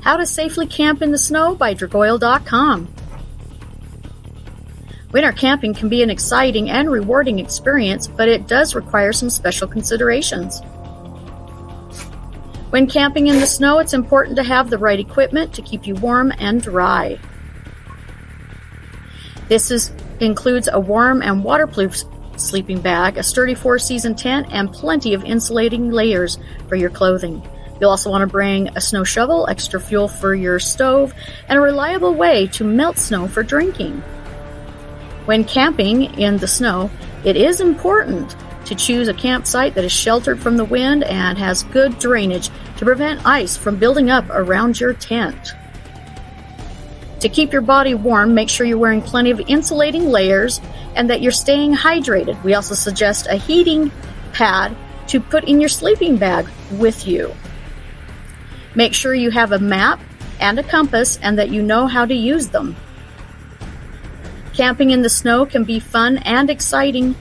How to Safely Camp in the Snow by Dragoyle.com. Winter camping can be an exciting and rewarding experience, but it does require some special considerations. When camping in the snow, it's important to have the right equipment to keep you warm and dry. This includes a warm and waterproof sleeping bag, a sturdy 4-season tent, and plenty of insulating layers for your clothing. You'll also want to bring a snow shovel, extra fuel for your stove, and a reliable way to melt snow for drinking. When camping in the snow, it is important to choose a campsite that is sheltered from the wind and has good drainage to prevent ice from building up around your tent. To keep your body warm, make sure you're wearing plenty of insulating layers and that you're staying hydrated. We also suggest a heating pad to put in your sleeping bag with you. Make sure you have a map and a compass and that you know how to use them. Camping in the snow can be fun and exciting,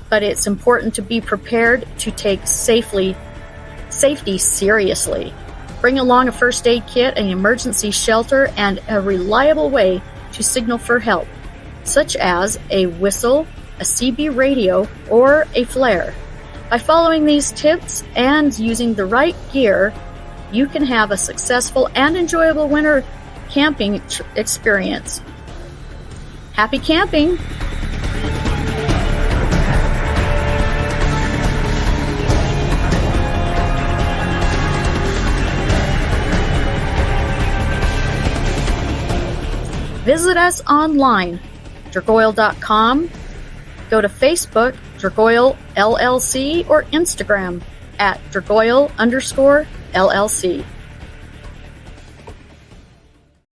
but it's important to be prepared to take safety seriously. Bring along a first aid kit, an emergency shelter, and a reliable way to signal for help, such as a whistle, a CB radio, or a flare. By following these tips and using the right gear, you can have a successful and enjoyable winter camping experience. Happy camping! Visit us online, Dragoyle.com. Go to Facebook, Dragoyle LLC, or Instagram at Dragoyle_LLC.